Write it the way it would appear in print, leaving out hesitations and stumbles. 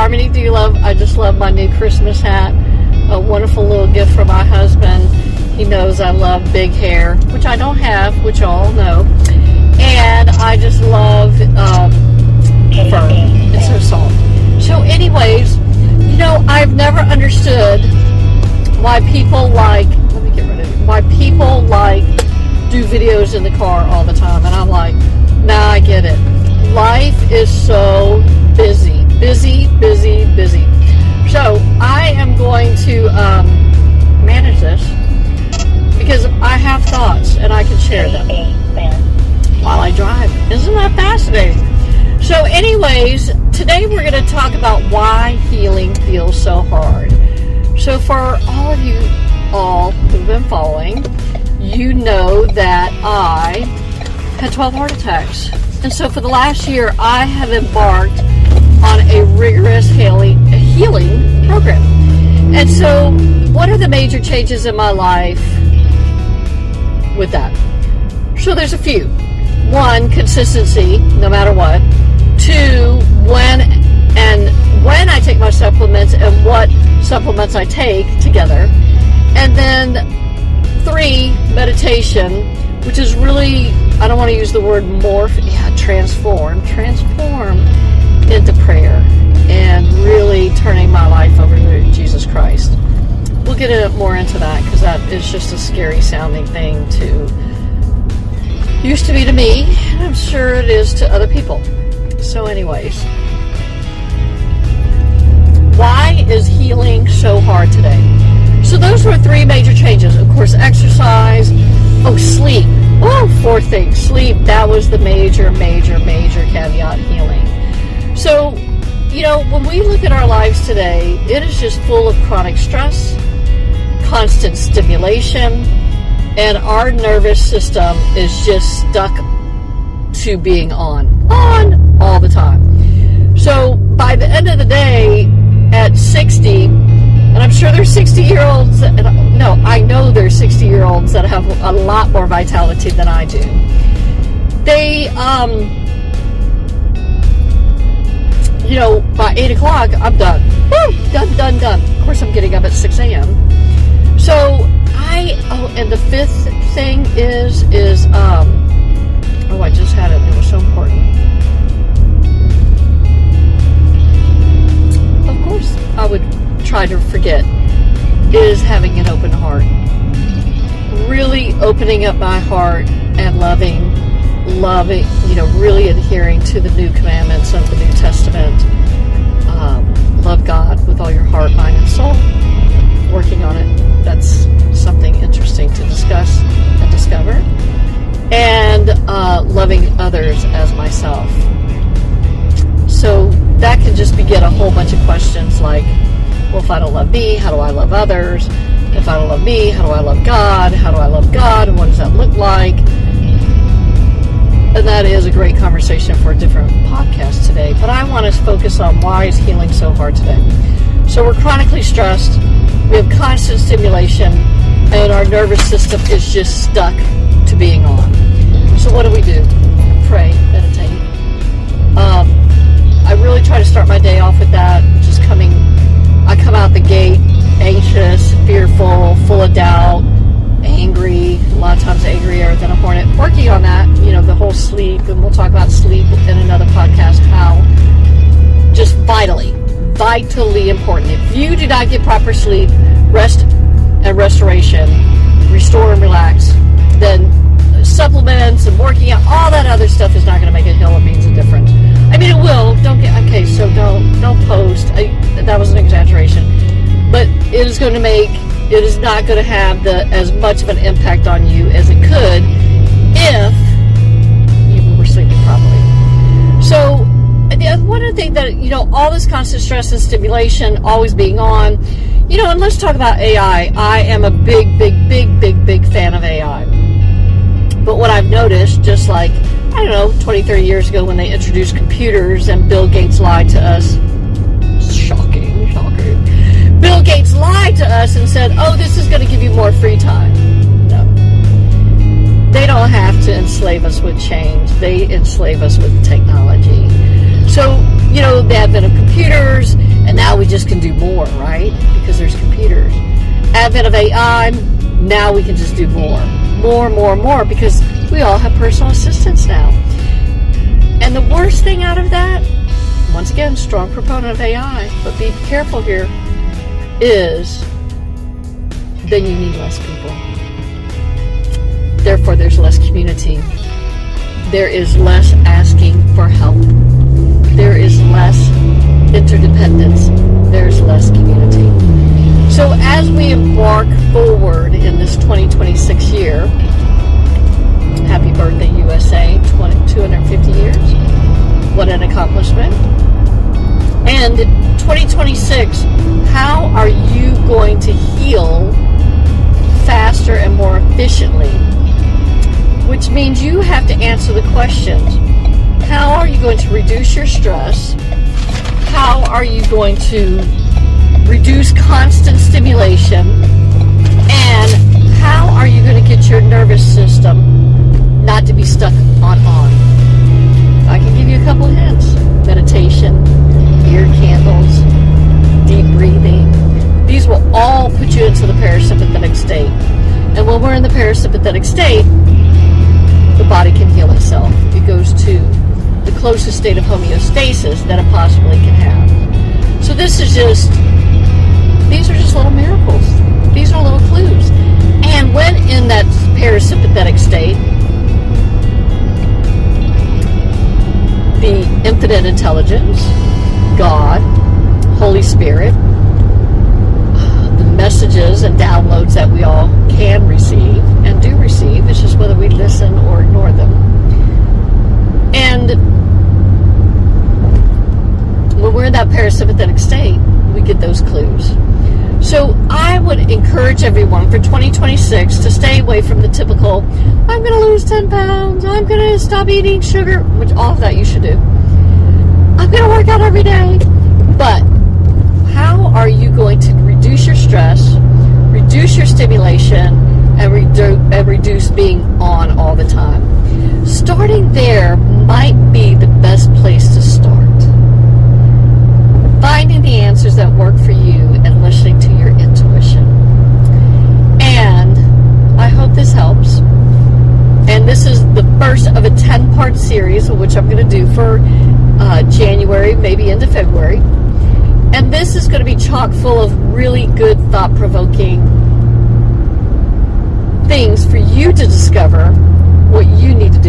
Harmony, do you love? I just love my new Christmas hat. A wonderful little gift from my husband. He knows I love big hair, which I don't have, which you all know. And I just love fur. It's so soft. So anyways, you know, I've never understood why people like, let me get rid of it, why people like do videos in the car all the time. And I'm like, nah, I get it. Life is so busy. So I am going to manage this because I have thoughts and I can share them while I drive. Isn't that fascinating? So anyways, today we're going to talk about why healing feels so hard. So for all of you all who've been following, you know that I had 12 heart attacks. And so for the last year, I have embarked on a rigorous healing program. And so what are the major changes in my life with that? So there's a few. One, consistency, no matter what. Two, when I take my supplements and what supplements I take together. And then three, meditation, which is really, I don't want to use the word transform into prayer and really turning my life over to Jesus Christ. We'll get more into that because that is just a scary sounding thing used to be to me, and I'm sure it is to other people. So anyways, why is healing so hard today? So those were three major changes. Of course, exercise, sleep. Fourth thing, sleep. That was the major caveat healing. So, you know, when we look at our lives today, it is just full of chronic stress, constant stimulation, and our nervous system is just stuck to being on all the time. So by the end of the day, at 60, and I'm sure there's 60-year-olds, I know there's 60-year-olds that have a lot more vitality than I do. They, by 8 o'clock, I'm done. Woo! Done. Of course, I'm getting up at 6 a.m. So, and the fifth thing is I just had it. It was so important. Of course, I would try to forget, is having an open heart. Really opening up my heart and loving, really adhering to the new commandments of the New Testament. Love God with all your heart, mind, and soul. Working on it. That's something interesting to discuss and discover. And loving others as myself. So that can just beget a whole bunch of questions like, well, if I don't love me, how do I love others? If I don't love me, how do I love God? How do I love God? And what does that look like? And that is a great conversation for a different podcast today. But I want to focus on why is healing so hard today. So we're chronically stressed. We have constant stimulation. And our nervous system is just stuck to being on. So what do? Pray, meditate. I really try to start my day off with that. I come out the gate anxious, fearful, full of doubt, angry, a lot of times angrier than a hornet. Working on that, the whole sleep, and we'll talk about sleep in another podcast, how just vitally important. If you do not get proper sleep, rest and restoration, restore and relax, then supplements and working out, all that other stuff is not going to make a hill of beans of difference. I mean, it will. Don't post. That was an exaggeration. But it is not going to have as much of an impact on you as it could if you were sleeping properly. So, one of the things that, all this constant stress and stimulation, always being on, and let's talk about AI. I am a big fan of AI. But what I've noticed, just like, 20, 30 years ago when they introduced computers and Bill Gates lied to us. Shocking. Bill Gates lied to us and said, this is going to give you more free time. No. They don't have to enslave us with change. They enslave us with technology. So the advent of computers, and now we just can do more, right? Because there's computers. Advent of AI, now we can just do more, because we all have personal assistants now. And the worst thing out of that, once again, strong proponent of AI, but be careful here, is then you need less people. Therefore, there's less community. There is less asking for help. There is less interdependence. There's less community. So as we embark forward in this 2026 year, happy birthday USA, 250 years. What an accomplishment. And 2026, how are you going to heal faster and more efficiently? Which means you have to answer the questions. How are you going to reduce your stress? How are you going to reduce constant stimulation? And how are you going to get your nervous system not to be stuck on? I can give you a couple of hints. Meditation, ear candles, deep breathing. These will all put you into the parasympathetic state. And when we're in the parasympathetic state, the body can heal itself. It goes to the closest state of homeostasis that it possibly can have. So these are just little miracles. These are little clues. And when in that parasympathetic state, the infinite intelligence, God, Holy Spirit, the messages and downloads that we all can receive and do receive, it's just whether we listen or ignore them. And when we're in that parasympathetic state, we get those clues. So I would encourage everyone for 2026 to stay away from the typical, I'm going to lose 10 pounds, I'm going to stop eating sugar, which all of that you should do. I'm going to work out every day. But how are you going to reduce your stress, reduce your stimulation, and reduce being on all the time? Starting there might be the best place to start. Finding the answers that work for you and listening to your intuition. And I hope this helps. And this is the first of a 10-part series, which I'm going to do for January, maybe into February. And this is going to be chock full of really good, thought-provoking things for you to discover what you need to do